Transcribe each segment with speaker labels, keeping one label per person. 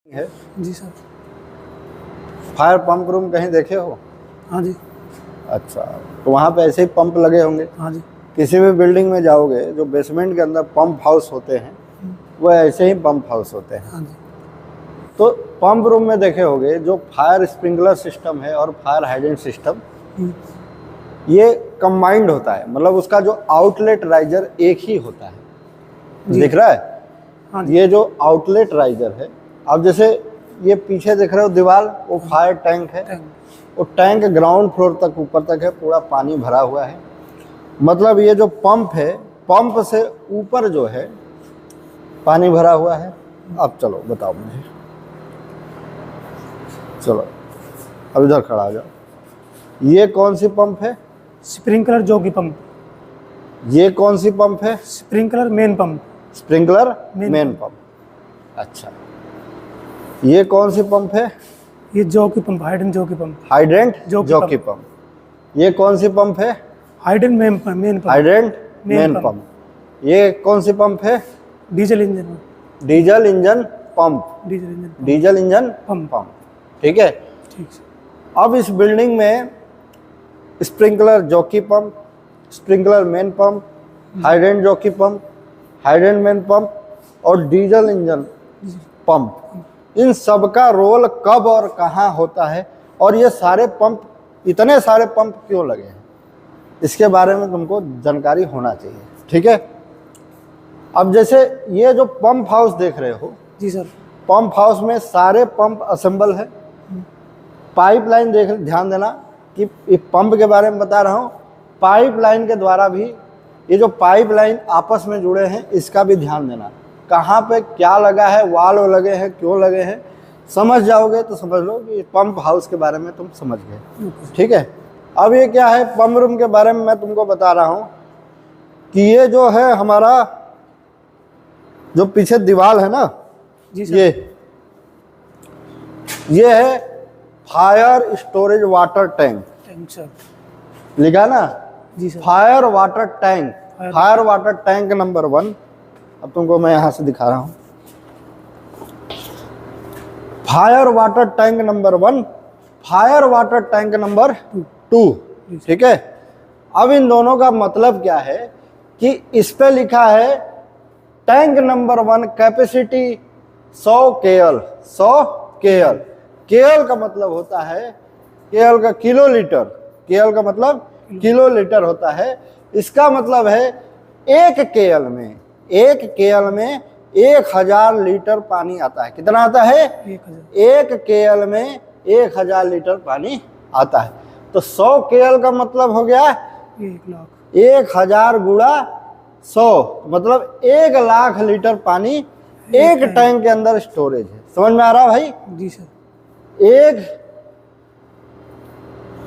Speaker 1: है।
Speaker 2: जी sir.
Speaker 1: Fire pump room कहीं देखे हो?
Speaker 2: हाँ जी।
Speaker 1: अच्छा, तो वहाँ पे ऐसे ही पंप लगे होंगे।
Speaker 2: हाँ जी।
Speaker 1: किसी भी बिल्डिंग में जाओगे जो बेसमेंट के अंदर पंप हाउस होते हैं वो ऐसे ही पंप हाउस होते हैं।
Speaker 2: हाँ जी।
Speaker 1: तो पंप रूम में देखे होंगे जो फायर स्प्रिंकलर सिस्टम है और फायर हाइड्रेंट सिस्टम ये कंबाइंड होता है, मतलब उसका जो आउटलेट राइजर एक ही होता है। दिख रहा है?
Speaker 2: हाँ जी।
Speaker 1: ये जो आउटलेट राइजर है, अब जैसे ये पीछे देख रहे हो दीवार, वो फायर टैंक है। वो टैंक ग्राउंड फ्लोर तक ऊपर तक है, पूरा पानी भरा हुआ है। मतलब ये जो पंप है, पंप से ऊपर जो है पानी भरा हुआ है। अब चलो बताओ मुझे, चलो अब इधर खड़ा आ जाओ। ये कौन सी पंप है?
Speaker 2: Sprinkler jockey pump.
Speaker 1: ये कौन सी पंप है?
Speaker 2: Sprinkler main pump.
Speaker 1: Sprinkler main pump. अच्छा, ये कौन सी पंप है?
Speaker 2: ये jockey pump, hydrant jockey pump.
Speaker 1: Hydrant jockey pump. ये कौन सी पंप है?
Speaker 2: Hydrant main pump.
Speaker 1: Hydrant main pump. ये कौन सी पंप है?
Speaker 2: Diesel engine.
Speaker 1: Diesel engine pump.
Speaker 2: Diesel engine
Speaker 1: pump. ठीक है।
Speaker 2: ठीक है।
Speaker 1: अब इस बिल्डिंग में sprinkler jockey pump, sprinkler main pump, hydrant jockey pump, hydrant main pump और डीजल इंजन पंप, इन सब का रोल कब और कहाँ होता है और ये सारे पंप, इतने सारे पंप क्यों लगे हैं, इसके बारे में तुमको जानकारी होना चाहिए। ठीक है। अब जैसे ये जो पंप हाउस देख रहे हो,
Speaker 2: जी सर,
Speaker 1: पंप हाउस में सारे पंप असेंबल है। पाइपलाइन देख, ध्यान देना कि पंप के बारे में बता रहा हूँ, पाइपलाइन के द्वारा भी ये जो पाइपलाइन आपस में जुड़े हैं इसका भी ध्यान देना, कहाँ पे क्या लगा है, वाल्व लगे हैं, क्यों लगे हैं, समझ जाओगे तो समझ लो कि पंप हाउस के बारे में तुम समझ गए। ठीक है। अब ये क्या है, पंप रूम के बारे में मैं तुमको बता रहा हूँ कि ये जो है हमारा जो पीछे दीवार है ना,
Speaker 2: जी सर,
Speaker 1: ये है fire storage water tank.
Speaker 2: Sir
Speaker 1: लिखा ना?
Speaker 2: जी sir.
Speaker 1: Fire water tank, fire water tank number 1। अब तुमको मैं यहां से दिखा रहा हूं। Fire water tank number 1, fire water tank number 2। ठीक है। अब इन दोनों का मतलब क्या है कि इस पे लिखा है tank number 1 capacity 100 KL। 100 KL, KL का मतलब होता है, KL का किलो लीटर, KL का मतलब किलो लीटर होता है। इसका मतलब है एक KL में, एक KL में 1000 लीटर पानी आता है। कितना आता है? 1 KL में 1000 लीटर पानी आता है। तो 100 KL का मतलब हो गया 1000 गुणा 100, मतलब 1 लाख लीटर पानी एक टैंक के अंदर स्टोरेज है। समझ में आ रहा भाई?
Speaker 2: जी सर।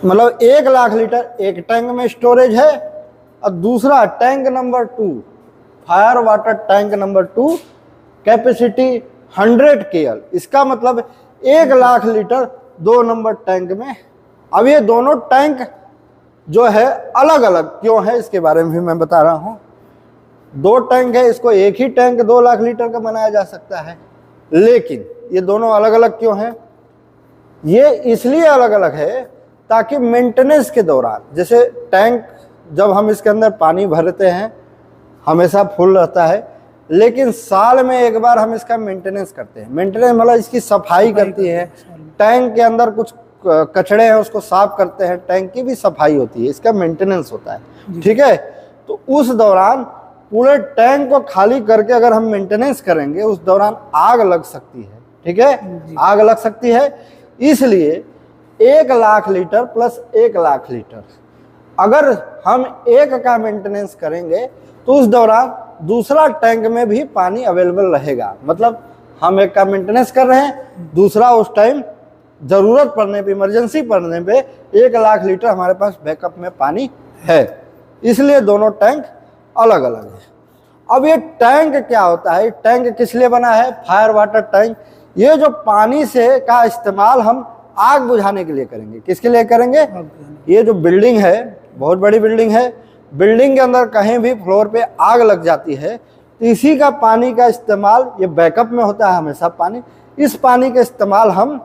Speaker 1: मतलब 1 लाख लीटर एक टैंक में स्टोरेज है। और दूसरा tank number 2, fire water tank number 2, capacity 100 KL, इसका मतलब 1 लाख लीटर 2 नंबर टैंक में। अब ये दोनों टैंक जो है अलग अलग क्यों है इसके बारे में भी मैं बता रहा हूं। 2 टैंक है, इसको एक ही टैंक 2 लाख लीटर का बनाया जा सकता है, लेकिन ये दोनों अलग अलग क्यों हैं? ये इसलिए अलग अलग है ताकि मेंटेनेंस के दौरान, जैसे टैंक जब हम इसके अंदर पानी भरते हैं हमेशा फुल रहता है, लेकिन साल में एक बार हम इसका मेंटेनेंस करते हैं। मेंटेनेंस मतलब इसकी सफाई करती है, टैंक के अंदर कुछ कचड़े हैं उसको साफ करते हैं, टैंक की भी सफाई होती है, इसका मेंटेनेंस होता है। ठीक है। तो उस दौरान पूरे टैंक को खाली करके अगर हम मेंटेनेंस करेंगे उस दौरान आग लग सकती है। ठीक है, आग लग सकती है। इसलिए 1 lakh litre plus 1 lakh litre अगर हम एक का मेंटेनेंस करेंगे तो उस दौरान दूसरा टैंक में भी पानी अवेलेबल रहेगा। मतलब हम एक का मेंटेनेंस कर रहे हैं, दूसरा उस टाइम जरूरत पड़ने पे, इमरजेंसी पड़ने पे 1 लाख लीटर हमारे पास बैकअप में पानी है। इसलिए दोनों टैंक अलग अलग है। अब ये टैंक क्या होता है, टैंक किस लिए बना है? Fire water tank. ये जो पानी से का इस्तेमाल हम आग बुझाने के लिए करेंगे। किसके लिए करेंगे? ये जो बिल्डिंग है, बहुत बड़ी बिल्डिंग है, बिल्डिंग के अंदर कहीं भी फ्लोर पे आग लग जाती है तो इसी का पानी का इस्तेमाल, ये बैकअप में होता है हमेशा पानी, इस पानी का इस्तेमाल हम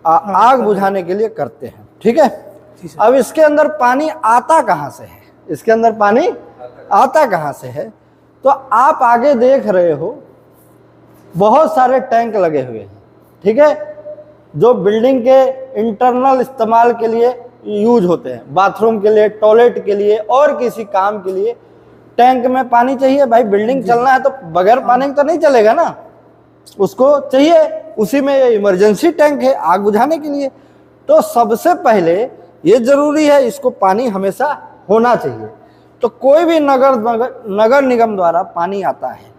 Speaker 1: आग बुझाने के लिए करते हैं। ठीक है,
Speaker 2: जी सर।
Speaker 1: अब इसके अंदर पानी आता कहाँ से है, इसके अंदर पानी आता कहाँ से है? तो आप आगे देख रहे हो बहुत सारे टैंक लगे हुए हैं। ठीक है, जो बिल्डिंग के इंटरनल इस्तेमाल के लिए यूज होते हैं, बाथरूम के लिए, टॉयलेट के लिए और किसी काम के लिए टैंक में पानी चाहिए। भाई बिल्डिंग चलना है तो बगैर पानी तो नहीं चलेगा ना, उसको चाहिए। उसी में इमरजेंसी टैंक है आग बुझाने के लिए। तो सबसे पहले ये जरूरी है, इसको पानी हमेशा होना चाहिए। तो कोई भी नगर निगम द्वारा पानी आता है,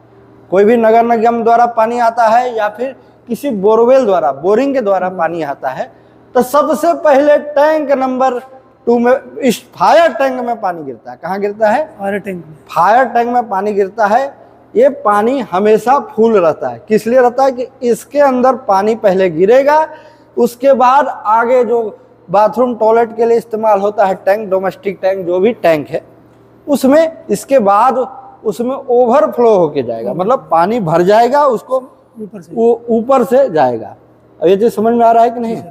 Speaker 1: कोई भी नगर निगम द्वारा पानी आता है या फिर किसी बोरवेल द्वारा, बोरिंग के द्वारा पानी आता है, तो सबसे पहले टैंक नंबर 2 में, इस फायर टैंक में पानी गिरता है। कहाँ गिरता है?
Speaker 2: फायर टैंक में।
Speaker 1: फायर टैंक में पानी गिरता है। ये पानी हमेशा फुल रहता है। किस लिए रहता है? कि इसके अंदर पानी पहले गिरेगा, उसके बाद आगे जो बाथरूम टॉयलेट के लिए इस्तेमाल होता है टैंक, डोमेस्टिक टैंक जो भी टैंक है, उसमें इसके बाद उसमें ओवरफ्लो होके जाएगा, मतलब पानी भर जाएगा, उसको ऊपर से जाएगा। अब ये चीज समझ में आ रहा है कि नहीं?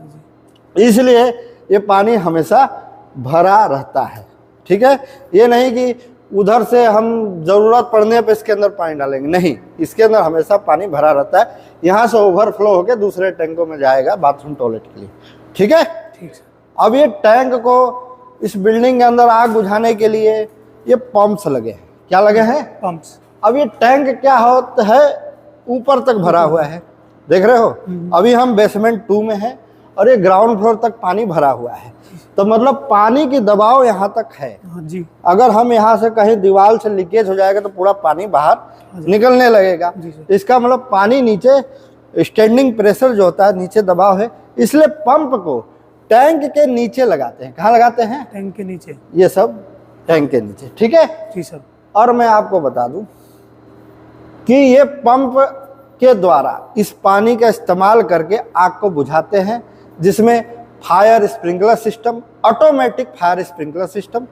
Speaker 1: इसलिए ये पानी हमेशा भरा रहता है। ठीक है, ये नहीं कि उधर से हम जरूरत पड़ने पे इसके अंदर पानी डालेंगे, नहीं, इसके अंदर हमेशा पानी भरा रहता है। यहाँ से ओवरफ्लो होकर दूसरे टैंकों में जाएगा बाथरूम टॉयलेट के लिए। ठीक है,
Speaker 2: ठीक है।
Speaker 1: अब ये टैंक को, इस बिल्डिंग के अंदर आग बुझाने के लिए ये पंप्स लगे हैं। क्या लगे हैं?
Speaker 2: पंप्स।
Speaker 1: अब ये टैंक क्या होता है, ऊपर तक भरा हुआ है, देख रहे हो। अभी हम बेसमेंट 2 में हैं और ये ग्राउंड फ्लोर तक पानी भरा हुआ है, तो मतलब पानी की दबाव यहाँ तक है।
Speaker 2: जी।
Speaker 1: अगर हम यहाँ से कहीं दीवार से लीकेज हो जाएगा तो पूरा पानी बाहर निकलने लगेगा। इसका मतलब पानी नीचे, स्टैंडिंग प्रेशर जो होता है, नीचे दबाव है, इसलिए पंप को टैंक के नीचे लगाते हैं। कहाँ लगाते हैं?
Speaker 2: टैंक के नीचे।
Speaker 1: ये सब टैंक के नीचे। ठीक है
Speaker 2: जी सर।
Speaker 1: और मैं आपको बता दूं कि ये पंप के द्वारा इस पानी का इस्तेमाल करके आग को बुझाते हैं, जिसमें fire sprinkler system, automatic fire sprinkler system,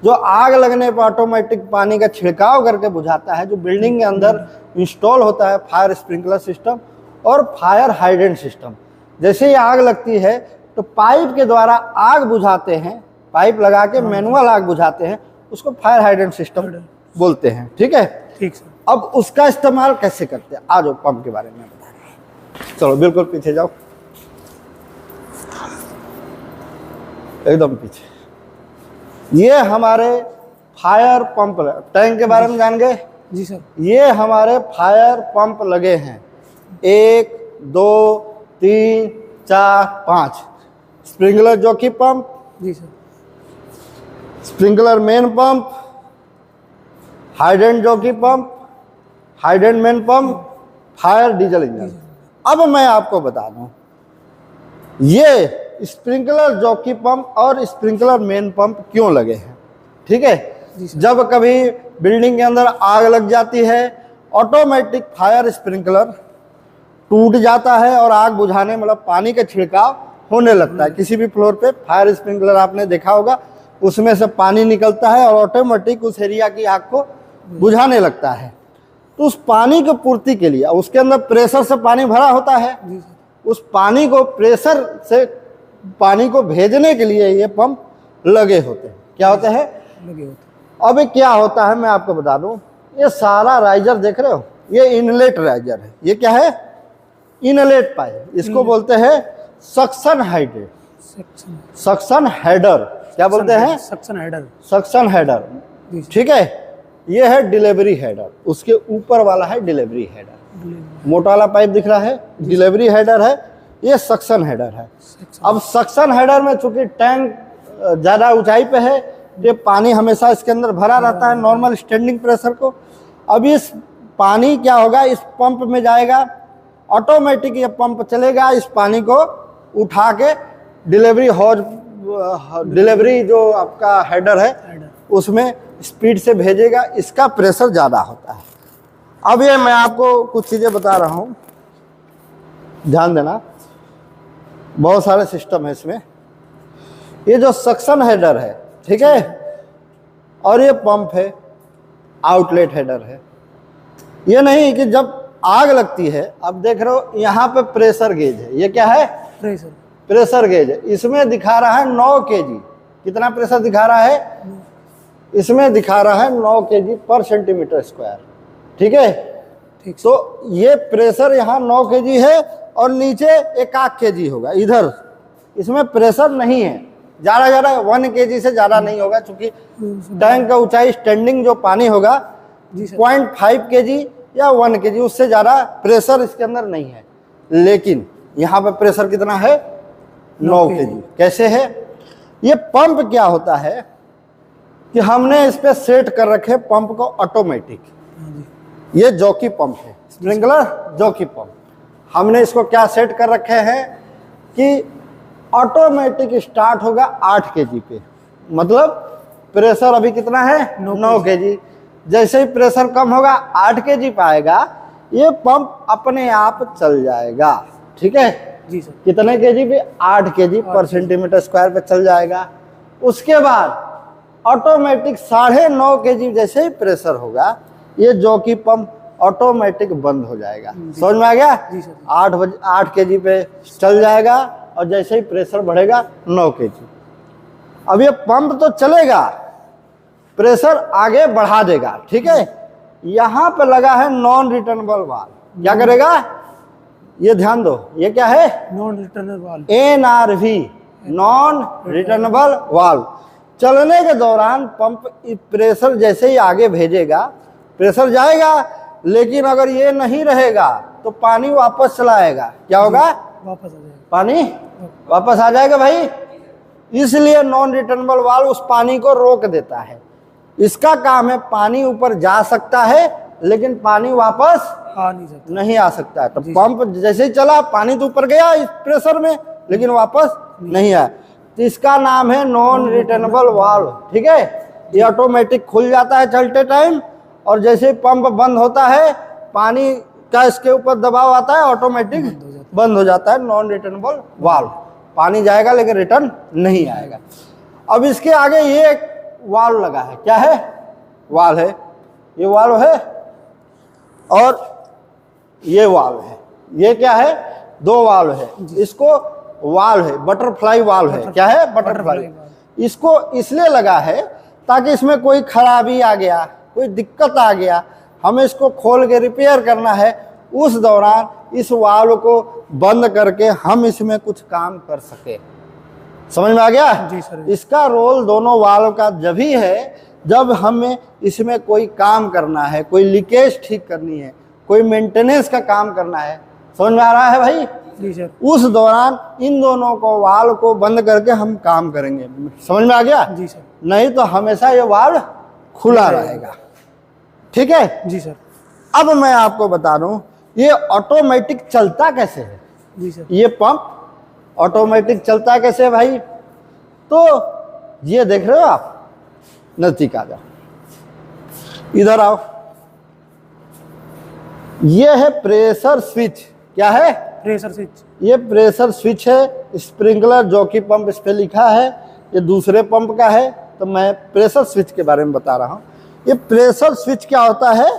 Speaker 1: जो आग लगने पर ऑटोमेटिक पानी का छिड़काव करके बुझाता है, जो बिल्डिंग के अंदर इंस्टॉल होता है फायर स्प्रिंकलर सिस्टम, और फायर हाइड्रेंट सिस्टम। जैसे ही आग लगती है तो पाइप के द्वारा आग बुझाते हैं, पाइप लगा के मैनुअल आग बुझाते हैं, उसको फायर हाइड्रेंट सिस्टम बोलते हैं। ठीक है,
Speaker 2: ठीक सर।
Speaker 1: अब उसका इस्तेमाल कैसे करते हैं, आ जाओ पंप के बारे में बता रहे हैं। चलो बिल्कुल पीछे जाओ, एकदम पीछे। ये हमारे फायर पंप, टैंक के बारे में जान गए?
Speaker 2: जी सर।
Speaker 1: ये हमारे फायर पंप लगे हैं, 1 2 3 4 5। स्प्रिंकलर जॉकी पंप,
Speaker 2: जी sir.
Speaker 1: Sprinkler main pump, hydrant jockey pump, hydrant main pump, fire diesel engine. अब मैं आपको बता दूं, ये स्प्रिंकलर जॉकी पंप और स्प्रिंकलर मेन पंप क्यों लगे हैं। ठीक है, जब कभी बिल्डिंग के अंदर आग लग जाती है, ऑटोमेटिक फायर स्प्रिंकलर टूट जाता है और आग बुझाने, मतलब पानी का छिड़काव होने लगता है। किसी भी फ्लोर पे फायर स्प्रिंकलर आपने देखा होगा, उसमें से पानी निकलता है और ऑटोमेटिक उस एरिया की आग को बुझाने लगता है। तो उस पानी की पूर्ति के लिए, उसके अंदर प्रेशर से पानी भरा होता है, उस पानी को, प्रेशर से पानी को भेजने के लिए ये पंप लगे होते हैं। क्या होते हैं?
Speaker 2: लगे होते।
Speaker 1: अब क्या होता है मैं आपको बता दूं, ये सारा राइजर देख रहे हो, ये इनलेट राइजर है। ये क्या है? इनलेट पाइप, इसको बोलते हैं सक्शन हाइडर, सक्शन हेडर। क्या बोलते हैं?
Speaker 2: Suction header.
Speaker 1: Suction header. ठीक है, ये है डिलीवरी हेडर, उसके ऊपर वाला है डिलीवरी हेडर। मोटा वाला पाइप दिख रहा है, डिलीवरी हेडर है, ये सक्शन हेडर है। अब सक्शन हेडर में चूंकि टैंक ज़्यादा ऊंचाई पे है, ये पानी हमेशा इसके अंदर भरा रहता है नॉर्मल स्टैंडिंग प्रेशर को। अब इस पानी क्या होगा, इस पंप में जाएगा, ऑटोमेटिक ये पंप चलेगा, इस पानी को उठा के डिलीवरी हॉज, डिलीवरी जो आपका हेडर है उसमें स्पीड से भेजेगा। इसका प्रेशर ज़्यादा होता है। अब ये मैं आपको कुछ चीज़ें बता रहा हूँ, ध्यान देना, बहुत सारे सिस्टम है इसमें। ये जो सक्शन हेडर है, ठीक है, और ये पंप है, आउटलेट हेडर है। ये नहीं कि जब आग लगती है, अब देख रहे हो यहाँ पे प्रेशर गेज है, ये क्या है?
Speaker 2: प्रेशर
Speaker 1: प्रेशर गेज है। इसमें दिखा रहा है 9 kg। कितना प्रेशर दिखा रहा है? इसमें दिखा रहा है 9 kg पर सेंटीमीटर स्क्वायर। ठीक है,
Speaker 2: ठीक।
Speaker 1: तो ये प्रेशर यहाँ 9 kg है और नीचे 1 kg होगा इधर। इसमें प्रेशर नहीं है, ज़्यादा 1 kg से ज़्यादा नहीं होगा, क्योंकि टैंक का ऊंचाई स्टैंडिंग जो पानी होगा 0.5 kg या 1 kg, उससे ज़्यादा प्रेशर इसके अंदर नहीं है। लेकिन यहाँ पे प्रेशर कितना है? 9 kg। कैसे है? ये पंप क्या होता है कि हमने इस पे सेट कर रखे पंप को ऑटोमेटिक। ये जॉकी पंप है, स्प्रिंकलर जॉकी पंप। हमने इसको क्या सेट कर रखे हैं कि ऑटोमेटिक स्टार्ट होगा 8 kg पे। मतलब प्रेशर अभी कितना है? 9 kg। जैसे ही प्रेशर कम होगा 8 kg पाएगा, ये पंप अपने आप चल जाएगा। ठीक है
Speaker 2: जी सर।
Speaker 1: कितने kg पे? 8 kg पर सेंटीमीटर स्क्वायर पे चल जाएगा। उसके बाद ऑटोमेटिक 9.5 kg जैसे ही प्रेशर होगा, ये जॉकी पंप ऑटोमेटिक बंद हो जाएगा। समझ में आ गया?
Speaker 2: जी सर।
Speaker 1: 8 kg पे चल जाएगा और जैसे ही प्रेशर बढ़ेगा 9 kg। अब ये पंप तो चलेगा, प्रेशर आगे बढ़ा देगा। ठीक है, यहाँ पे लगा है नॉन रिटर्नेबल वाल्व। क्या करेगा? ये ध्यान दो, ये क्या है?
Speaker 2: Non returnable valve,
Speaker 1: NRV, non returnable valve. चलने के दौरान पंप प्रेशर जैसे ही आगे भेजेगा, प्रेशर जाएगा, लेकिन अगर ये नहीं रहेगा तो पानी वापस चला आएगा। क्या होगा?
Speaker 2: वापस आ जाएगा,
Speaker 1: पानी वापस आ जाएगा भाई। इसलिए नॉन रिटर्नेबल वाल्व उस पानी को रोक देता है। इसका काम है, पानी ऊपर जा सकता है लेकिन पानी वापस
Speaker 2: आ नहीं सकता,
Speaker 1: नहीं आ सकता है। तो पंप जैसे ही चला, पानी तो ऊपर गया इस प्रेशर में, लेकिन वापस नहीं आया। तो इसका नाम है नॉन रिटर्नेबल वाल्व। ठीक है, ये ऑटोमेटिक खुल जाता है चलते टाइम, और जैसे ही पंप बंद होता है, पानी का इसके ऊपर दबाव आता है, ऑटोमेटिक बंद हो जाता है। नॉन रिटर्नेबल वाल्व, पानी जाएगा लेकिन रिटर्न नहीं आएगा। अब इसके आगे ये एक वाल्व लगा है। क्या है? वाल्व है, ये वाल्व है और ये वाल्व है। ये क्या है? 2 वाल्व है। इसको वाल्व है, बटरफ्लाई वाल्व है। क्या है? बटरफ्लाई। इसको इसलिए लगा है ताकि इसमें कोई खराबी आ गया, कोई दिक्कत आ गया, हमें इसको खोल के रिपेयर करना है, उस दौरान इस वाल्व को बंद करके हम इसमें कुछ काम कर सके। समझ में आ गया?
Speaker 2: जी सर।
Speaker 1: इसका रोल दोनों वाल्व का जब ही है जब हमें इसमें कोई काम करना है, कोई लीकेज ठीक करनी है, कोई मेंटेनेंस का काम करना है। समझ में आ रहा है भाई?
Speaker 2: जी सर।
Speaker 1: उस दौरान इन दोनों को वाल्व को बंद करके हम काम करेंगे। समझ में आ गया?
Speaker 2: जी सर।
Speaker 1: नहीं तो हमेशा ये वाल्व खुला रहेगा। ठीक है
Speaker 2: जी सर।
Speaker 1: अब मैं आपको बता दूं ये ऑटोमेटिक चलता कैसे है।
Speaker 2: जी सर।
Speaker 1: ये पंप ऑटोमेटिक चलता कैसे है भाई? तो ये देख रहे हो आप, नजदीक आ जाओ, इधर आओ। ये है प्रेशर स्विच। क्या है?
Speaker 2: Pressure switch.
Speaker 1: ये प्रेशर स्विच है। स्प्रिंकलर जॉकी पंप इस पे लिखा है, ये दूसरे पंप का है, तो मैं प्रेशर स्विच के बारे में बता रहा हूँ। ये प्रेशर स्विच क्या होता है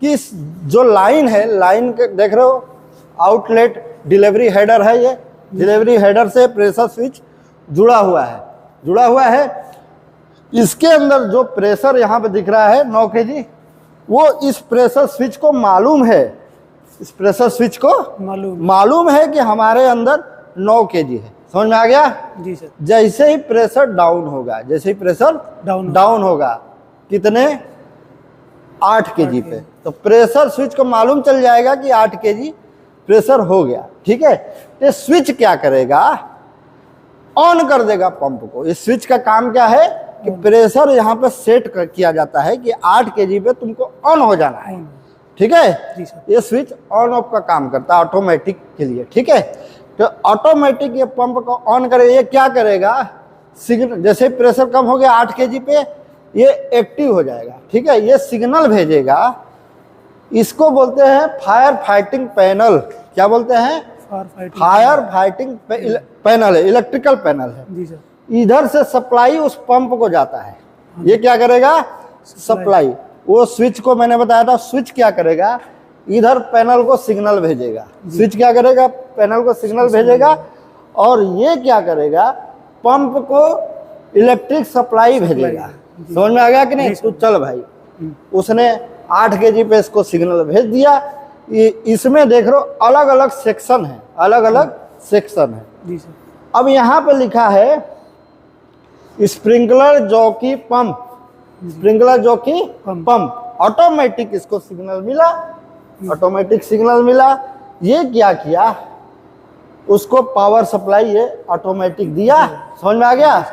Speaker 1: कि जो लाइन है, लाइन के देख रहे हो, आउटलेट डिलीवरी हेडर है। ये डिलीवरी हेडर से प्रेशर स्विच जुड़ा हुआ है। इसके अंदर जो प्रेशर यहाँ पे दिख रहा है 9 kg, वो इस प्रेशर स्विच को मालूम है, इस प्रेशर स्विच को मालूम है कि हमारे अंदर 9 kg है। समझ में आ गया?
Speaker 2: जी सर।
Speaker 1: जैसे ही प्रेशर डाउन होगा, जैसे ही प्रेशर डाउन होगा, कितने? 8 kg पे, तो प्रेशर स्विच को मालूम चल जाएगा कि 8 kg प्रेशर हो गया। ठीक है, ये स्विच क्या करेगा? ऑन कर देगा पंप को। इस स्विच का काम क्या है कि प्रेशर यहाँ पे सेट किया जाता है कि 8 kg पे तुमको ऑन हो जाना है। ठीक है,
Speaker 2: जी सर।
Speaker 1: ये स्विच ऑन ऑफ का काम करता है ऑटोमेटिक के लिए। ठीक है, तो ऑटोमेटिक ये पंप को ऑन करे, ये क्या करेगा? सिग्नल, जैसे प्रेशर कम हो गया 8 kg पे, ये एक्टिव हो जाएगा। ठीक है, ये सिग्नल भेजेगा। इसको बोलते हैं फायर फाइटिंग पैनल। क्या बोलते हैं? फायर फाइटिंग पैनल है, इलेक्ट्रिकल पैनल है।
Speaker 2: जी सर।
Speaker 1: इधर से सप्लाई उस पंप को जाता है। ये क्या करेगा? सप्लाई। वो स्विच को मैंने बताया था, स्विच क्या करेगा इधर पैनल को सिग्नल भेजेगा। स्विच क्या करेगा, पैनल को सिग्नल भेजेगा, और ये क्या करेगा, पंप को इलेक्ट्रिक सप्लाई भेजेगा। समझ में आ गया कि नहीं? तो चल भाई, उसने 8 kg पे इसको सिग्नल भेज दिया। इसमें देख रहे हो अलग अलग सेक्शन है, अलग अलग सेक्शन है।
Speaker 2: जी सर।
Speaker 1: अब यहाँ पे लिखा है sprinkler jockey pump, sprinkler jockey pump, automatic इसको सिग्नल मिला, ऑटोमेटिक सिग्नल मिला। ये क्या किया, उसको पावर सप्लाई ये ऑटोमेटिक दिया। समझ में आ गया?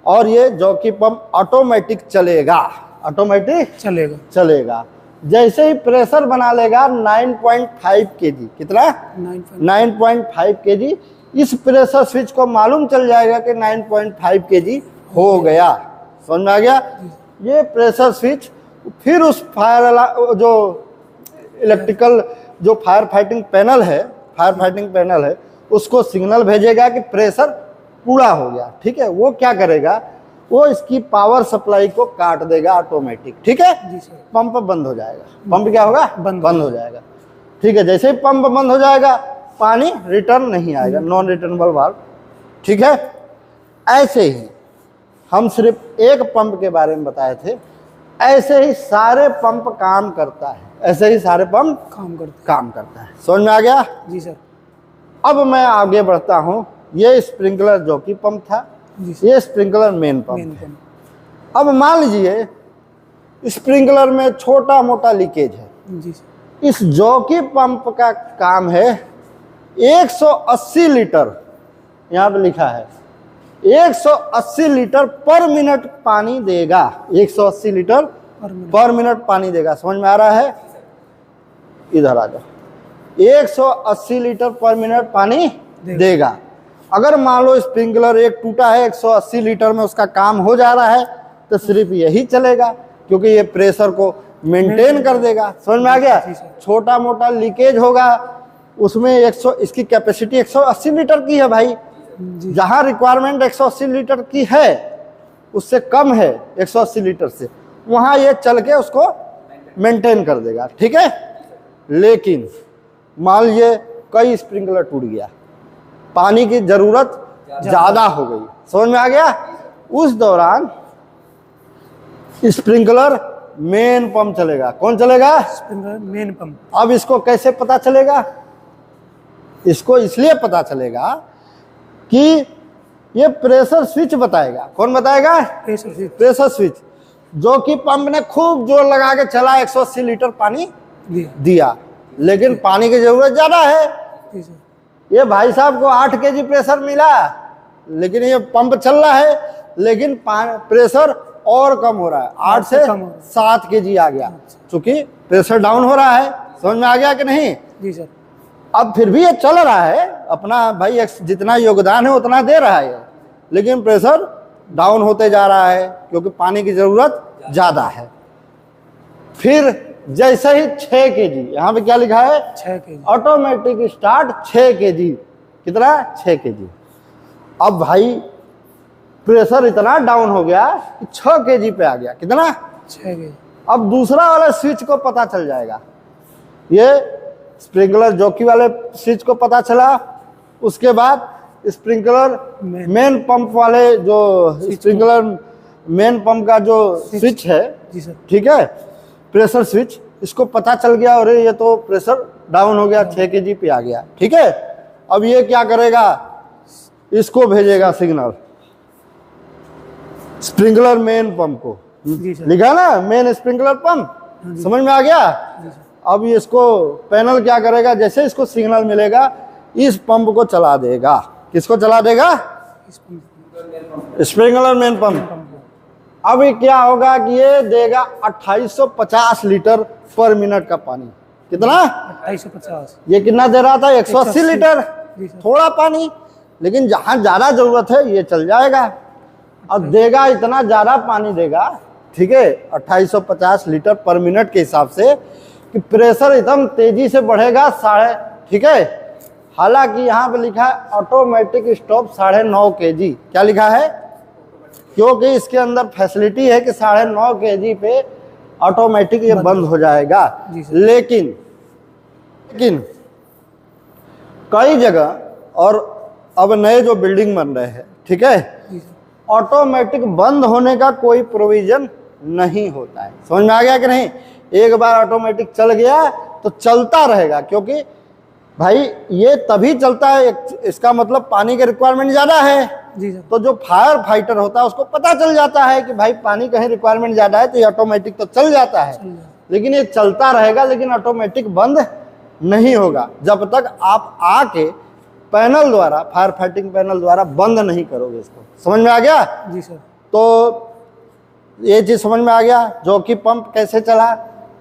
Speaker 1: और ये जॉकी पंप ऑटोमेटिक चलेगा, ऑटोमेटिक चलेगा। जैसे ही प्रेशर बना लेगा 9.5 kg, कितना? 9.5 kg। इस प्रेशर स्विच को मालूम चल जाएगा कि 9.5 kg हो गया। समझ में आ गया? ये प्रेशर स्विच फिर उस जो इलेक्ट्रिकल जो फायर फाइटिंग पैनल है उसको सिग्नल भेजेगा कि प्रेशर पूरा हो गया। ठीक है, वो क्या करेगा, वो इसकी पावर सप्लाई को काट देगा ऑटोमेटिक। ठीक है, पंप बंद हो जाएगा। पंप क्या होगा, बंद हो जाएगा। ठीक है, जैसे ही पंप बंद हो जाएगा पानी रिटर्न नहीं आएगा, नॉन रिटर्नेबल वाल्व। ठीक है, ऐसे ही हम सिर्फ एक पंप के बारे में बताए थे, ऐसे ही सारे पंप काम करता है, ऐसे ही सारे पंप काम करता है। समझ में आ गया? जी सर। अब मैं आगे बढ़ता हूँ। ये स्प्रिंकलर जॉकी पंप था, ये स्प्रिंकलर मेन पंप है। अब मान लीजिए स्प्रिंकलर में छोटा मोटा लीकेज है। जी सर। इस जॉकी पंप का काम है 180 लीटर, यहाँ पे लिखा है 180 लीटर पर मिनट पानी देगा। 180 लीटर पर मिनट पानी देगा। समझ में आ रहा है? इधर आ जाओ। 180 लीटर पर मिनट पानी देगा। अगर मान लो स्प्रिंकलर एक टूटा है, 180 लीटर में उसका काम हो जा रहा है, तो सिर्फ यही चलेगा, क्योंकि ये प्रेशर को मेंटेन कर देगा। समझ में आ गया? छोटा मोटा लीकेज होगा उसमें इसकी कैपेसिटी 180 लीटर की है भाई। जहां रिक्वायरमेंट 180 लीटर की है, उससे कम है 180 लीटर से, वहां ये चल के उसको मेंटेन कर देगा। ठीक है, लेकिन मान लीजिए कई स्प्रिंकलर टूट गया, पानी की जरूरत ज्यादा हो गई। समझ में आ गया? उस दौरान स्प्रिंकलर मेन पंप चलेगा। कौन चलेगा?
Speaker 2: Sprinkler main pump.
Speaker 1: अब इसको कैसे पता चलेगा? इसको इसलिए पता चलेगा कि ये प्रेशर स्विच बताएगा। कौन बताएगा? प्रेशर स्विच, जो कि पंप ने खूब जोर लगा के चला, 180 लीटर पानी दिया, लेकिन पानी की जरूरत ज्यादा है। ये भाई साहब को 8 kg प्रेशर मिला, लेकिन ये पंप चल रहा है, लेकिन प्रेशर और कम हो रहा है, 8 से 7 kg आ गया, क्योंकि प्रेशर डाउन हो रहा है। समझ में आ गया कि नहीं? जी सर। अब फिर भी ये चल रहा है अपना, भाई जितना योगदान है उतना दे रहा है, लेकिन प्रेशर डाउन होते जा रहा है क्योंकि पानी की जरूरत ज्यादा है। फिर जैसे ही 6 kg, यहाँ पे क्या लिखा है? 6 kg, ऑटोमेटिक स्टार्ट 6 kg। कितना? 6 kg। अब भाई प्रेशर इतना डाउन हो गया कि 6 kg पे आ गया। कितना? 6 kg। अब दूसरा वाला स्विच को पता चल जाएगा, ये स्प्रिंकलर जॉकी वाले स्विच को पता चला। उसके बाद स्प्रिंकलर मेन पंप वाले, जो स्प्रिंकलर मेन पंप का जो स्विच है, ठीक है, प्रेशर स्विच, इसको पता चल गया और ये तो प्रेशर डाउन हो गया, 6 kg पे आ गया। ठीक है, अब ये क्या करेगा? इसको भेजेगा सिग्नल स्प्रिंकलर मेन पंप को। लिखा ना मेन स्प्रिंकलर पंप, समझ में आ गया? अब इसको पैनल क्या करेगा? जैसे इसको सिग्नल मिलेगा, इस पंप को चला देगा। किसको चला देगा? Sprinkler main pump. अब क्या होगा कि ये देगा 2850 लीटर पर मिनट का पानी। कितना? 2850। ये कितना दे रहा था? 180 लीटर। थोड़ा पानी, लेकिन जहां ज्यादा जरूरत है ये चल जाएगा। अब देगा इतना ज्यादा पानी देगा, ठीक है, 2850 लीटर पर मिनट के हिसाब से, कि प्रेशर एकदम तेजी से बढ़ेगा ठीक है। हालांकि यहाँ पे लिखा है ऑटोमेटिक स्टॉप 9.5 kg। क्या लिखा है? क्योंकि इसके अंदर फैसिलिटी है कि 9.5 kg पे ऑटोमेटिक ये बंद हो जाएगा।
Speaker 2: जी सर।
Speaker 1: लेकिन कई जगह और अब नए जो बिल्डिंग बन रहे हैं, ठीक है,
Speaker 2: जी सर।
Speaker 1: ऑटोमेटिक बंद होने का कोई प्रोविजन नहीं होता है। समझ में आ गया कि नहीं? एक बार ऑटोमेटिक चल गया तो चलता रहेगा, क्योंकि भाई ये तभी चलता है, इसका मतलब पानी की रिक्वायरमेंट ज्यादा है।
Speaker 2: जी सर।
Speaker 1: तो जो फायर फाइटर होता है उसको पता चल जाता है कि भाई पानी कहीं रिक्वायरमेंट ज्यादा है, तो ये ऑटोमेटिक तो चल जाता है, लेकिन ये चलता रहेगा, लेकिन ऑटोमेटिक बंद नहीं होगा जब तक आप आके पैनल द्वारा, फायर फाइटिंग पैनल द्वारा बंद नहीं करोगे इसको। समझ में आ गया?
Speaker 2: जी सर।
Speaker 1: तो ये चीज समझ में आ गया। जॉकी पंप कैसे चला,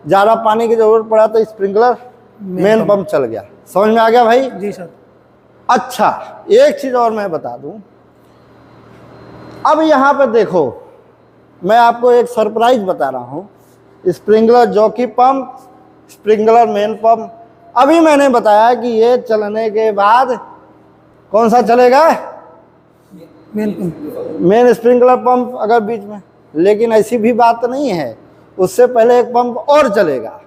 Speaker 1: ज्यादा पानी की जरूरत पड़ा तो स्प्रिंकलर मेन पंप चल गया। समझ में आ गया भाई?
Speaker 2: जी सर।
Speaker 1: अच्छा, एक चीज और मैं बता दूं। अब यहां पे देखो, मैं आपको एक सरप्राइज बता रहा हूं। Sprinkler jockey pump, sprinkler main pump, अभी मैंने बताया कि ये चलने के बाद कौन सा चलेगा?
Speaker 2: Main pump.
Speaker 1: Main sprinkler pump अगर बीच में, लेकिन ऐसी भी बात नहीं है, उससे पहले एक पंप और चलेगा।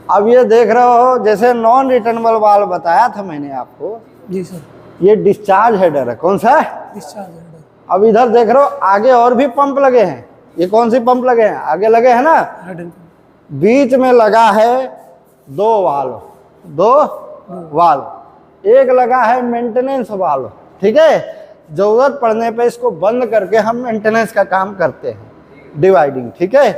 Speaker 1: अब ये देख रहे हो, जैसे नॉन रिटर्नेबल वाल्व बताया था मैंने आपको,
Speaker 2: जी सर।
Speaker 1: ये डिस्चार्ज हेडर है। कौन सा है?
Speaker 2: Discharge header.
Speaker 1: अब इधर देख रहे हो आगे और भी पंप लगे हैं। ये कौन सी पंप लगे हैं? आगे लगे हैं ना,
Speaker 2: हेडर पंप।
Speaker 1: बीच में लगा है दो वाल्व, एक लगा है मेंटेनेंस वाल्व। ठीक है, जरूरत पड़ने पे इसको बंद करके हम मेंटेनेंस का काम करते हैं, डिवाइडिंग। ठीक है,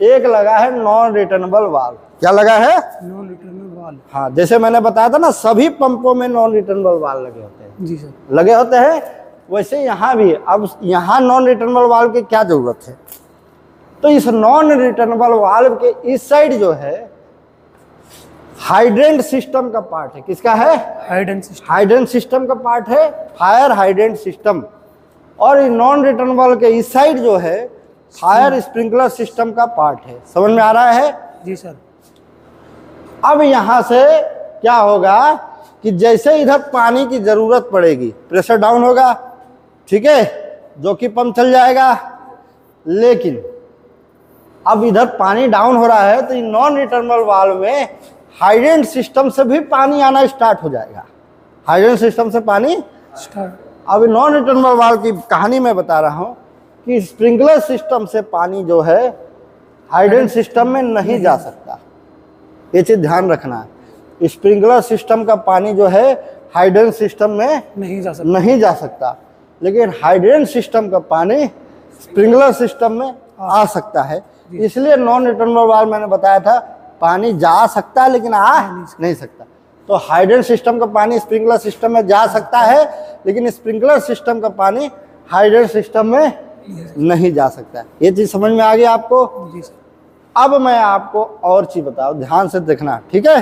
Speaker 1: एक लगा है नॉन रिटर्नेबल वाल्व। क्या लगा है?
Speaker 2: Non returnable valve.
Speaker 1: हाँ, जैसे मैंने बताया था ना, सभी पंपों में नॉन रिटर्नेबल वाल्व लगे होते हैं।
Speaker 2: जी सर।
Speaker 1: लगे होते हैं, वैसे यहाँ भी। अब यहाँ नॉन रिटर्नेबल वाल्व की क्या जरूरत है? तो इस नॉन रिटर्नेबल वाल्व के इस साइड जो है हाइड्रेंट सिस्टम का पार्ट है। किसका है?
Speaker 2: Hydrant system.
Speaker 1: हाइड्रेंट सिस्टम का पार्ट है, फायर हाइड्रेंट सिस्टम। और नॉन रिटर्नेबल के इस साइड जो है फायर स्प्रिंकलर सिस्टम का पार्ट है। समझ में आ रहा है?
Speaker 2: जी सर।
Speaker 1: अब यहां से क्या होगा कि जैसे इधर पानी की जरूरत पड़ेगी, प्रेशर डाउन होगा, ठीक है, जो कि पंप चल जाएगा। लेकिन अब इधर पानी डाउन हो रहा है, तो नॉन रिटर्नेबल वाल्व में हाइड्रेंट सिस्टम से भी पानी आना स्टार्ट हो जाएगा। हाइड्रेंट सिस्टम से पानी
Speaker 2: स्टार्ट।
Speaker 1: अब नॉन रिटर्नेबल वाल्व की कहानी मैं बता रहा हूं कि स्प्रिंकलर सिस्टम से पानी जो है हाइड्रेंट सिस्टम में नहीं जा सकता। ये चीज ध्यान रखना है। स्प्रिंकलर सिस्टम का पानी जो है हाइड्रेंट सिस्टम में नहीं जा सकता, लेकिन हाइड्रेंट सिस्टम का पानी स्प्रिंकलर सिस्टम में आ सकता है। इसलिए नॉन रिटर्नेबल वाल्व मैंने बताया था, पानी जा सकता है लेकिन आ नहीं सकता। तो हाइड्रेंट सिस्टम का पानी स्प्रिंकलर सिस्टम में जा सकता है, लेकिन स्प्रिंकलर सिस्टम का पानी हाइड्रेंट सिस्टम में नहीं जा सकता है। ये चीज समझ में आ गई आपको?
Speaker 2: जी सर।
Speaker 1: अब मैं आपको और चीज बताऊं, ध्यान से देखना, ठीक है।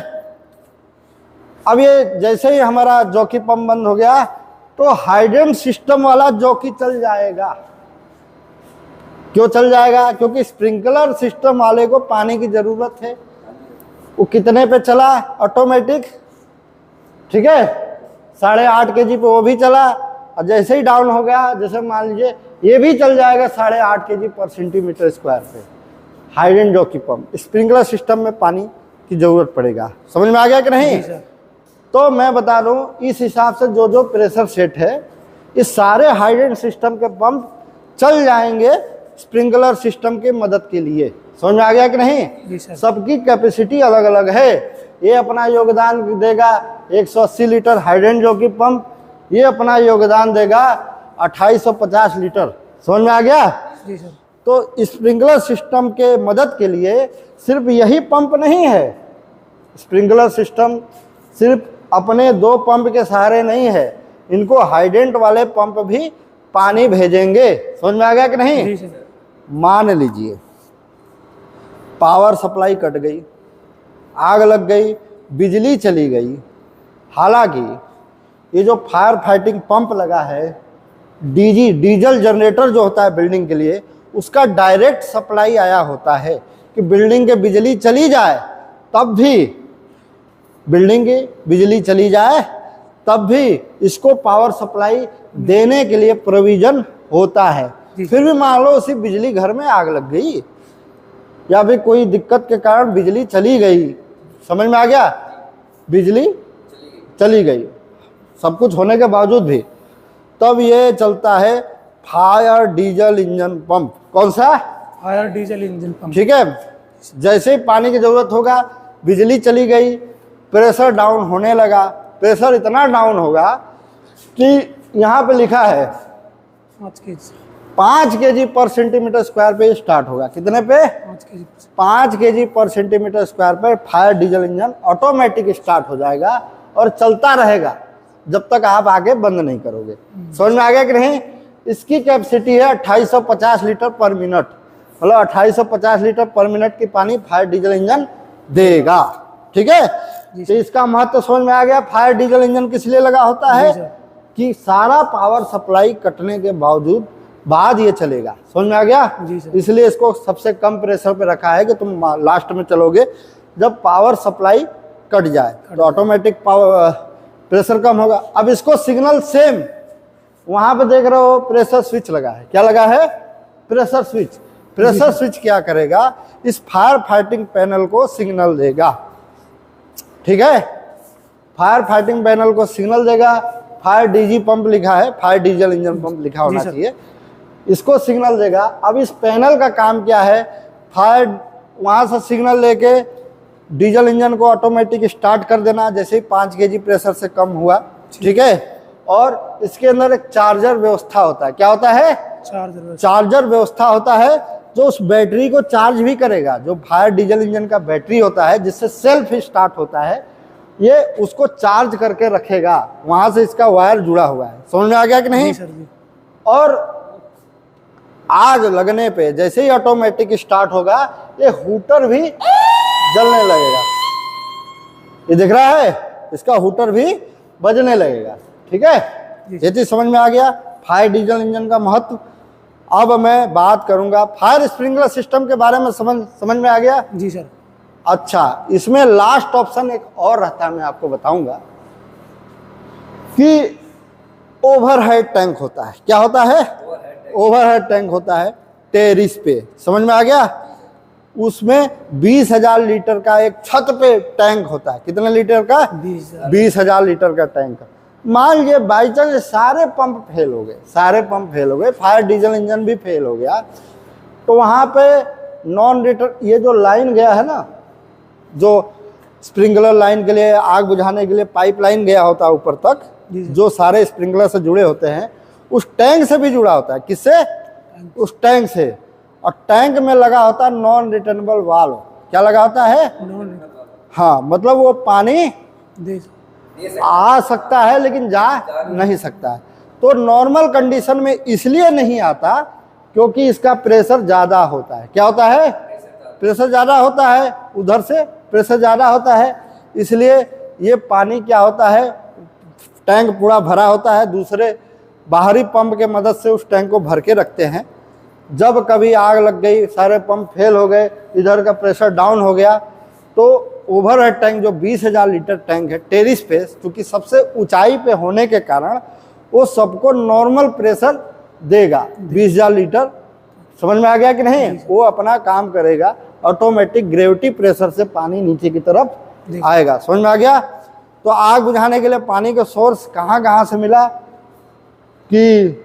Speaker 1: अब ये जैसे ही हमारा जॉकी पंप बंद हो गया, तो हाइड्रेंट सिस्टम वाला जॉकी चल जाएगा। क्यों चल जाएगा? क्योंकि स्प्रिंकलर सिस्टम वाले को पानी की जरूरत है। वो कितने पे चला? ऑटोमेटिक, ठीक है, 8.5 kg पे वो भी चला। और जैसे ही डाउन हो गया, जैसे मान लीजिए ये भी चल जाएगा 8.5 kg पर सेंटीमीटर स्क्वायर पे। Hydrant jockey pump, sprinkler system में पानी की जरूरत पड़ेगा। समझ में आ गया कि नहीं? तो मैं बता दूं, इस हिसाब से जो जो प्रेशर सेट है, इस सारे हाइड्रेंट सिस्टम के पंप चल जाएंगे स्प्रिंकलर सिस्टम की मदद के लिए। समझ में आ गया कि नहीं? सबकी कैपेसिटी अलग अलग है। ये अपना योगदान देगा 180 लीटर हाइड्रेंट जॉकी पंप, ये अपना योगदान देगा 2850 लीटर। समझ में आ गया?
Speaker 2: जी सर।
Speaker 1: तो स्प्रिंकलर सिस्टम के मदद के लिए सिर्फ यही पंप नहीं है। स्प्रिंकलर सिस्टम सिर्फ अपने 2 पंप के सहारे नहीं है, इनको हाइड्रेंट वाले पंप भी पानी भेजेंगे। समझ में आ गया कि नहीं?
Speaker 2: जी सर।
Speaker 1: मान लीजिए पावर सप्लाई कट गई, आग लग गई, बिजली चली गई। हालांकि ये जो फायर फाइटिंग पंप लगा है, डीजल जनरेटर जो होता है बिल्डिंग के लिए, उसका डायरेक्ट सप्लाई आया होता है कि बिल्डिंग के बिजली चली जाए तब भी, बिल्डिंग की बिजली चली जाए तब भी इसको पावर सप्लाई देने के लिए प्रोविजन होता है। फिर भी मान लो उसी बिजली घर में आग लग गई, या फिर कोई दिक्कत के कारण बिजली चली गई, समझ में आ गया, बिजली चली गई, सब कुछ होने के बावजूद भी, तब ये चलता है फायर डीजल इंजन पंप। कौन सा?
Speaker 2: Fire diesel engine pump.
Speaker 1: ठीक है। जैसे ही पानी की जरूरत होगा, बिजली चली गई, प्रेशर डाउन होने लगा, प्रेशर इतना डाउन होगा कि यहाँ पे लिखा है 5 kg पर सेंटीमीटर स्क्वायर पे स्टार्ट होगा। कितने पे? 5 kg पर सेंटीमीटर स्क्वायर पे fire diesel engine automatic start हो जाएगा और चलता रहेगा जब तक आप आगे बंद नहीं करोगे। समझ में आ गया कि नहीं? इसकी कैपेसिटी है 2850 लीटर पर मिनट, मतलब 2850 लीटर पर मिनट की पानी फायर डीजल इंजन देगा। ठीक है, तो इसका महत्व समझ में आ गया। फायर डीजल इंजन किस लिए लगा होता है? कि सारा पावर सप्लाई कटने के बावजूद बाद ये चलेगा। समझ में आ गया? इसलिए इसको सबसे कम प्रेशर पे रखा है कि तुम लास्ट में चलोगे जब पावर सप्लाई कट जाए तो ऑटोमेटिक पावर प्रेशर कम होगा। अब इसको सिग्नल सेम, वहां पे देख रहे हो प्रेशर स्विच लगा है, क्या लगा है? Pressure switch. प्रेशर स्विच क्या करेगा? इस फायर फाइटिंग पैनल को सिग्नल देगा। ठीक है, फायर फाइटिंग पैनल को सिग्नल देगा। फायर डीजी पंप लिखा है, फायर डीजल इंजन पंप लिखा होना चाहिए, इसको सिग्नल देगा। अब इस पैनल का काम क्या है? फायर वहां से सिग्नल लेके डीजल इंजन को ऑटोमेटिक स्टार्ट कर देना जैसे ही 5 kg प्रेशर से कम हुआ। ठीक है, और इसके अंदर एक चार्जर व्यवस्था होता है। क्या होता है? चार्जर व्यवस्था होता है जो उस बैटरी को चार्ज भी करेगा। जो फायर डीजल इंजन का बैटरी होता है जिससे सेल्फ स्टार्ट होता है, ये उसको चार्ज करके रखेगा। वहां से इसका वायर जुड़ा हुआ है। समझ में आ गया कि नहीं? और आग लगने पे जैसे ही ऑटोमेटिक स्टार्ट होगा, ये हूटर भी जलने लगेगा। ये दिख रहा है, इसका हूटर भी बजने लगेगा। ठीक है, ये चीज समझ में आ गया फायर डीजल इंजन का महत्व। अब मैं बात करूंगा फायर स्प्रिंकलर सिस्टम के बारे में। समझ में आ गया?
Speaker 2: जी सर।
Speaker 1: अच्छा, इसमें लास्ट ऑप्शन एक और रहता है, मैं आपको बताऊंगा कि ओवरहेड टैंक होता है। क्या होता है? ओवरहेड टैंक होता है टेरिस पे। समझ में आ गया? उसमें 20,000 लीटर का एक छत पे टैंक होता है। कितने लीटर का? 20,000 लीटर का टैंक। मान लीजिए बाई चांस सारे पंप फेल हो गए, सारे पंप फेल हो गए, फायर डीजल इंजन भी फेल हो गया, तो वहां पे नॉन रिटर्न, ये जो लाइन गया है ना, जो स्प्रिंकलर लाइन के लिए, आग बुझाने के लिए पाइप लाइन गया होता है ऊपर तक, जो सारे स्प्रिंकलर से जुड़े होते हैं, उस टैंक से भी जुड़ा होता है। किससे? उस टैंक से। और टैंक में लगा होता है नॉन रिटर्नेबल वाल्व। क्या लगा होता है? हाँ, मतलब वो पानी आ सकता है लेकिन जा नहीं सकता है। तो नॉर्मल कंडीशन में इसलिए नहीं आता क्योंकि इसका प्रेशर ज्यादा होता है। क्या होता है? प्रेशर ज्यादा होता है, उधर से प्रेशर ज्यादा होता है, इसलिए ये पानी क्या होता है, टैंक पूरा भरा होता है, दूसरे बाहरी पंप के मदद से उस टैंक को भर के रखते हैं। जब कभी आग लग गई, सारे पंप फेल हो गए, इधर का प्रेशर डाउन हो गया, तो ओवरहेड टैंक जो 20,000 लीटर टैंक है टेरिस पे, क्योंकि सबसे ऊंचाई पे होने के कारण वो सबको नॉर्मल प्रेशर देगा 20,000 लीटर। समझ में आ गया कि नहीं? वो अपना काम करेगा, ऑटोमेटिक ग्रेविटी प्रेशर से पानी नीचे की तरफ आएगा। समझ में आ गया? तो आग बुझाने के लिए पानी का सोर्स कहाँ से मिला? कि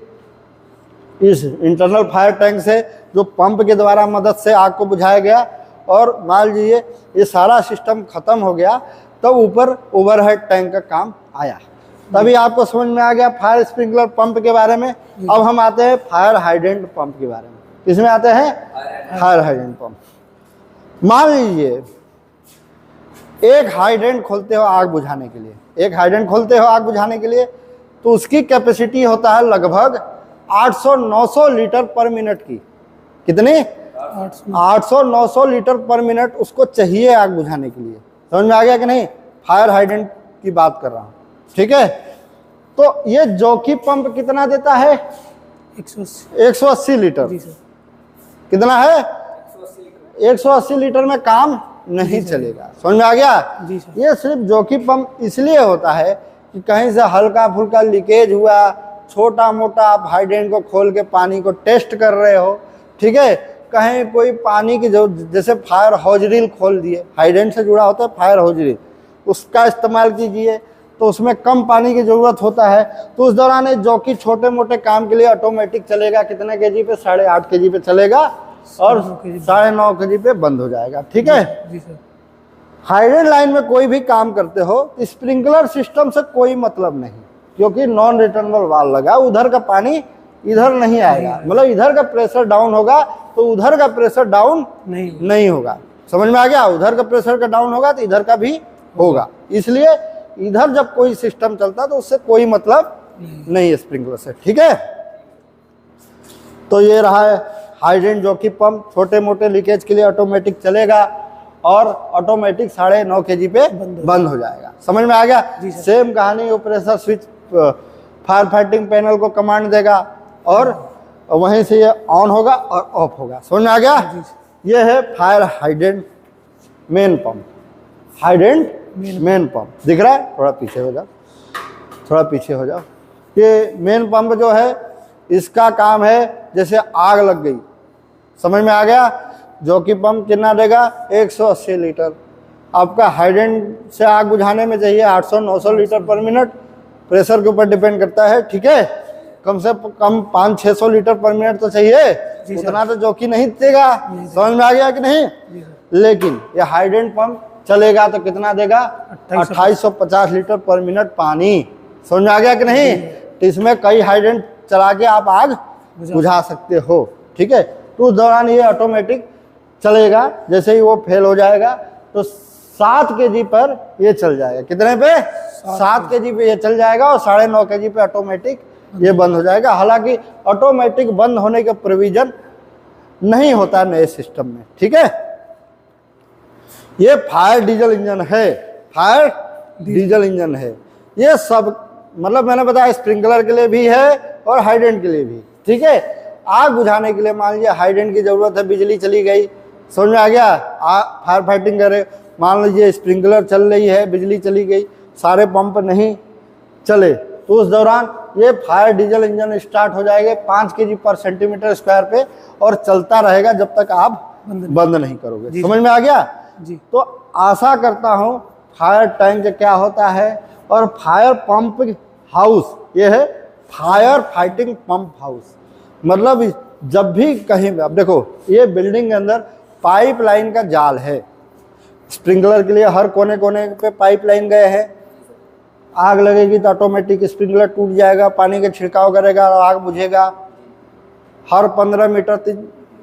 Speaker 1: इस इंटरनल फायर टैंक से, जो पंप के द्वारा मदद से आग को बुझाया गया, और मान लीजिए ये सारा सिस्टम खत्म हो गया, तब ऊपर ओवरहेड टैंक का काम आया। तभी आपको समझ में आ गया फायर स्प्रिंकलर पंप के बारे में। अब हम आते हैं फायर हाइड्रेंट पंप के बारे में। किसमें आते हैं? Fire hydrant pump. मान लीजिए एक हाइड्रेंट खोलते हो आग बुझाने के लिए, एक हाइड्रेंट खोलते हो आग बुझाने के लिए, तो उसकी कैपेसिटी होता है लगभग 800-900 लीटर पर मिनट की। कितनी? 800-900 लीटर पर मिनट उसको चाहिए आग बुझाने के लिए। समझ में आ गया कि नहीं? फायर हाइड्रेंट की बात कर रहा हूं। ठीक है, तो ये जॉकी पंप कितना देता है? 180 लीटर। कितना है? 180 लीटर में काम नहीं चलेगा। समझ में आ गया? ये सिर्फ जॉकी पंप इसलिए होता है कि कहीं से हल्का फुल्का लीकेज हुआ, छोटा मोटा, आप हाइड्रेंट को खोल के पानी को टेस्ट कर रहे हो, ठीक है, कहीं कोई पानी की जो जैसे फायर हॉजरील खोल दिए, हाइडेंट से जुड़ा होता है फायर हॉजरील, उसका इस्तेमाल कीजिए तो उसमें कम पानी की ज़रूरत होता है। तो उस दौरान ये जॉकी छोटे मोटे काम के लिए ऑटोमेटिक चलेगा, कितने केजी पे, 8.5 केजी पे चलेगा और 9.5 केजी पे बंद हो जाएगा। ठीक है।
Speaker 2: जी सर।
Speaker 1: हाइडेंट लाइन में कोई भी काम करते हो तो स्प्रिंकलर सिस्टम से कोई मतलब नहीं, क्योंकि नॉन रिटर्नेबल वाल्व लगा, उधर का पानी इधर नहीं आएगा, मतलब इधर का प्रेशर डाउन होगा तो उधर का प्रेशर डाउन नहीं होगा। समझ में आ गया? उधर का प्रेशर का डाउन होगा तो इधर का भी होगा, इसलिए इधर जब कोई सिस्टम चलता तो उससे कोई मतलब नहीं है स्प्रिंकलर से। ठीक है। तो ये रहा है हाइडेंट जॉकी पंप, छोटे मोटे लीकेज के लिए ऑटोमेटिक चलेगा और ऑटोमेटिक 9.5 केजी पे बंद हो जाएगा। समझ में आ गया? सेम कहानी, वो pressure switch fire fighting panel को कमांड देगा और वहीं से ये ऑन होगा और ऑफ होगा। समझ में आ गया? ये है fire hydrant main pump, hydrant main pump. दिख रहा है? थोड़ा पीछे हो जाओ, थोड़ा पीछे हो जाओ। ये मेन पंप जो है इसका काम है जैसे आग लग गई, समझ में आ गया? जॉकी पंप कितना देगा? 180 लीटर। आपका हाइडेंट से आग बुझाने में चाहिए 800-900 लीटर पर मिनट, प्रेशर के ऊपर डिपेंड करता है। ठीक है। कम से कम 500-600 लीटर पर मिनट तो चाहिए, उतना तो जॉकी नहीं देगा। समझ में आ गया कि नहीं? लेकिन ये हाइडेंट पंप चलेगा तो कितना देगा? 2850 लीटर पर मिनट पानी। समझ में आ गया कि नहीं? तो इसमें कई हाइडेंट चला के आप आग बुझा सकते हो। ठीक है। तो उस दौरान ये ऑटोमेटिक चलेगा, जैसे ही वो फेल हो जाएगा तो 7 केजी पर ये चल जाएगा। कितने पे? 7 केजी पे ये चल जाएगा और 9.5 केजी पे ऑटोमेटिक ये बंद हो जाएगा। हालांकि ऑटोमेटिक बंद होने का प्रोविजन नहीं होता नए सिस्टम में। ठीक है। ये फायर डीजल इंजन है, फायर डीजल इंजन है। ये सब मतलब मैंने बताया स्प्रिंकलर के लिए भी है और हाइडेंट के लिए भी। ठीक है। आग बुझाने के लिए मान लीजिए हाइडेंट की जरूरत है, बिजली चली गई, समझ में आ गया? फायर फाइटिंग करे, मान लीजिए स्प्रिंकलर चल रही है, बिजली चली गई, सारे पंप नहीं चले, तो उस दौरान ये फायर डीजल इंजन स्टार्ट हो जाएगा 5 केजी पर सेंटीमीटर स्क्वायर पे और चलता रहेगा जब तक आप बंद नहीं करोगे। समझ में आ गया? तो आशा करता हूँ फायर टैंक क्या होता है और फायर पंप हाउस, ये है फायर फाइटिंग पंप हाउस। मतलब जब भी कहीं, अब देखो ये बिल्डिंग के अंदर पाइप लाइन का जाल है, स्प्रिंकलर के लिए हर कोने कोने पे पाइप लाइन गए हैं। आग लगेगी तो ऑटोमेटिक स्प्रिंकलर टूट जाएगा, पानी का छिड़काव करेगा और आग बुझेगा। हर 15 मीटर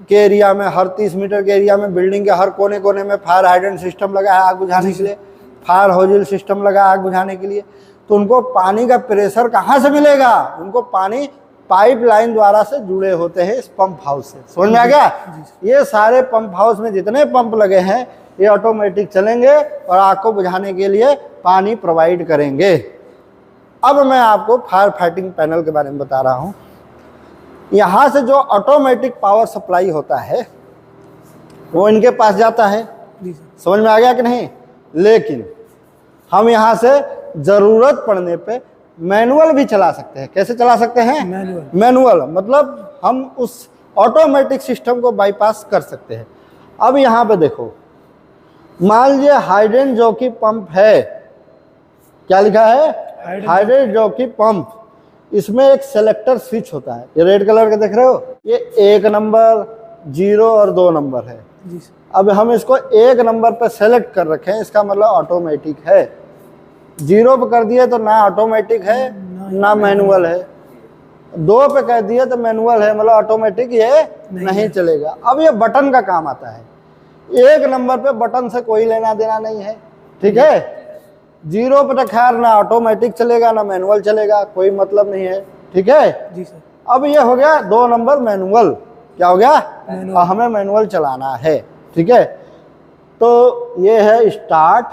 Speaker 1: के एरिया में, हर 30 मीटर के एरिया में बिल्डिंग के हर कोने कोने में फायर हाइडेंट सिस्टम लगा है आग बुझाने के लिए, फायर हॉजिल सिस्टम लगा है आग बुझाने के लिए। तो उनको पानी का प्रेशर कहाँ से मिलेगा? उनको पानी पाइप लाइन द्वारा से जुड़े होते हैं इस पंप हाउस से। समझ में आ गया? ये सारे पंप हाउस में जितने पंप लगे हैं ये ऑटोमेटिक चलेंगे और आग को बुझाने के लिए पानी प्रोवाइड करेंगे। अब मैं आपको फायर फाइटिंग पैनल के बारे में बता रहा हूँ। यहाँ से जो ऑटोमेटिक पावर सप्लाई होता है वो इनके पास जाता है। समझ में आ गया कि नहीं? लेकिन हम यहाँ से ज़रूरत पड़ने पे मैनुअल भी चला सकते हैं। कैसे चला सकते हैं? मैनुअल मतलब हम उस ऑटोमेटिक सिस्टम को बाईपास कर सकते हैं। अब यहाँ पे देखो, मान लीजिए हाइडेंट जॉकी पंप है, क्या लिखा है? Hydrant jockey pump. इसमें एक सेलेक्टर स्विच होता है, ये रेड कलर का देख रहे हो, ये 1 नंबर, 0 और 2 नंबर है। अब हम इसको 1 नंबर पर सेलेक्ट कर रखे हैं, इसका मतलब ऑटोमेटिक है। 0 पे कर दिए तो ना ऑटोमेटिक है ना मैनुअल है। 2 पे कर दिए तो मैनुअल है, मतलब ऑटोमेटिक ये नहीं चलेगा। अब ये बटन का काम आता है। 1 नंबर पे बटन से कोई लेना देना नहीं है। ठीक है। 0 पे तो खैर ना ऑटोमेटिक चलेगा ना मैनुअल चलेगा, कोई मतलब नहीं है। ठीक है जी सर। अब ये हो गया 2 नंबर मैनुअल। क्या हो गया? हमें मैनुअल चलाना है। ठीक है। तो ये है स्टार्ट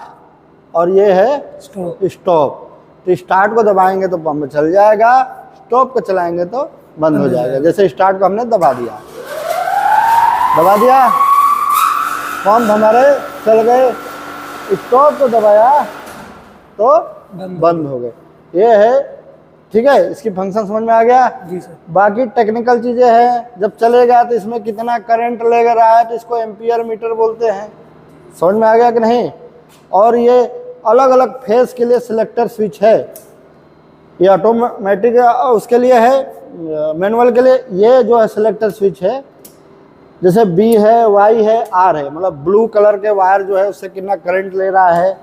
Speaker 1: और ये है स्टॉप। तो स्टार्ट को दबाएंगे तो पंप चल जाएगा, स्टॉप को चलाएंगे तो बंद हो जाएगा। जैसे स्टार्ट को हमने दबा दिया, पंप हमारे चल गए, स्टॉप को दबाया तो बंद हो गए। ये है ठीक है, इसकी फंक्शन समझ में आ गया।
Speaker 2: जी सर।
Speaker 1: बाकी टेक्निकल चीज़ें हैं, जब चलेगा तो इसमें कितना करंट ले रहा है तो इसको एम्पियर मीटर बोलते हैं। समझ में आ गया कि नहीं। और ये अलग अलग फेस के लिए सिलेक्टर स्विच है, ये ऑटोमेटिक उसके लिए है, मैनुअल के लिए ये जो है सिलेक्टर स्विच है। जैसे बी है, वाई है, आर है, मतलब ब्लू कलर के वायर जो है उससे कितना करंट ले रहा है,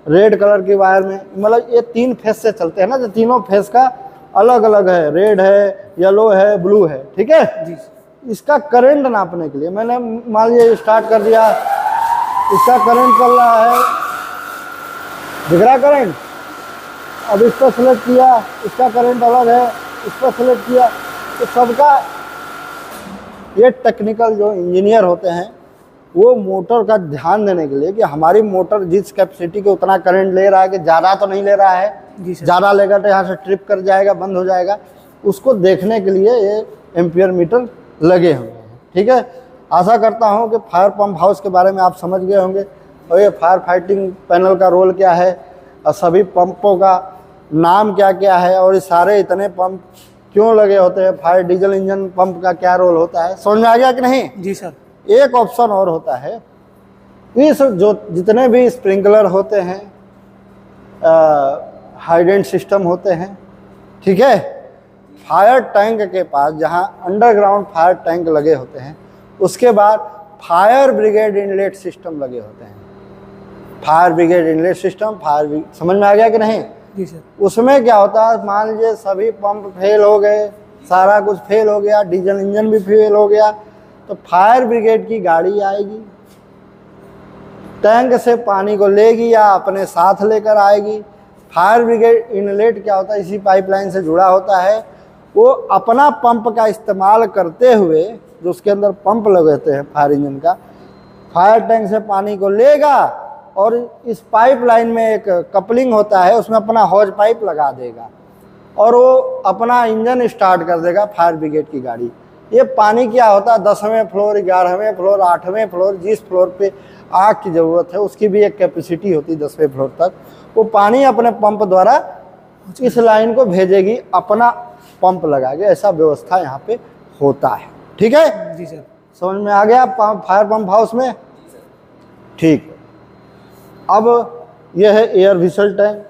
Speaker 1: रेड कलर की वायर में, मतलब ये 3 फेस से चलते हैं ना, तो तीनों फेस का अलग अलग है, रेड है, येलो है, ब्लू है, ठीक है।
Speaker 2: जी।
Speaker 1: इसका करंट नापने के लिए मैंने मान लीजिए स्टार्ट कर दिया, इसका करंट चल रहा है, दिख रहा करंट। अब इस पर सेलेक्ट किया, इसका करंट अलग है, इस पर सेलेक्ट किया, तो सबका ये टेक्निकल जो इंजीनियर होते हैं वो मोटर का ध्यान देने के लिए कि हमारी मोटर जिस कैपेसिटी के उतना करंट ले रहा है कि ज़्यादा तो नहीं ले रहा है,
Speaker 2: जी सर।
Speaker 1: ज़्यादा लेगा तो यहाँ से ट्रिप कर जाएगा, बंद हो जाएगा, उसको देखने के लिए ये एम्पियर मीटर लगे हुए हैं, ठीक है। आशा करता हूँ कि फायर पंप हाउस के बारे में आप समझ गए होंगे और ये फायर फाइटिंग पैनल का रोल क्या है और सभी पंपों का नाम क्या क्या है और ये सारे इतने पंप क्यों लगे होते हैं, फायर डीजल इंजन पंप का क्या रोल होता है, समझ में आ गया कि नहीं।
Speaker 2: जी सर।
Speaker 1: एक ऑप्शन और होता है, इस जो जितने भी स्प्रिंकलर होते हैं, हाइडेंट सिस्टम होते हैं, ठीक है, फायर टैंक के पास जहां अंडरग्राउंड फायर टैंक लगे होते हैं उसके बाद फायर ब्रिगेड इनलेट सिस्टम लगे होते हैं। फायर ब्रिगेड इनलेट सिस्टम, समझ में आ गया कि नहीं।
Speaker 2: जी सर।
Speaker 1: उसमें क्या होता है, मान लीजिए सभी पंप फेल हो गए, सारा कुछ फेल हो गया, डीजल इंजन भी फेल हो गया, तो फायर ब्रिगेड की गाड़ी आएगी, टैंक से पानी को लेगी या अपने साथ लेकर आएगी। फायर ब्रिगेड इनलेट क्या होता है, इसी पाइपलाइन से जुड़ा होता है, वो अपना पंप का इस्तेमाल करते हुए, जो उसके अंदर पंप लगाते हैं फायर इंजन का, फायर टैंक से पानी को लेगा और इस पाइपलाइन में एक कपलिंग होता है, उसमें अपना हॉज पाइप लगा देगा और वो अपना इंजन स्टार्ट कर देगा फायर ब्रिगेड की गाड़ी। ये पानी क्या होता है, 10वें फ्लोर, 11वें फ्लोर, 8वें फ्लोर, जिस फ्लोर पे आग की ज़रूरत है उसकी भी एक कैपेसिटी होती है 10वें फ्लोर तक, वो पानी अपने पंप द्वारा इस लाइन को भेजेगी, अपना पंप लगा के, ऐसा व्यवस्था यहाँ पे होता है, ठीक है।
Speaker 2: जी सर।
Speaker 1: समझ में आ गया फायर पंप हाउस में, ठीक। अब यह है एयर व्हीसल टैंक,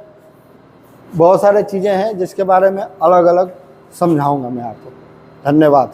Speaker 1: बहुत सारे चीज़ें हैं जिसके बारे में अलग अलग समझाऊंगा मैं आपको। धन्यवाद।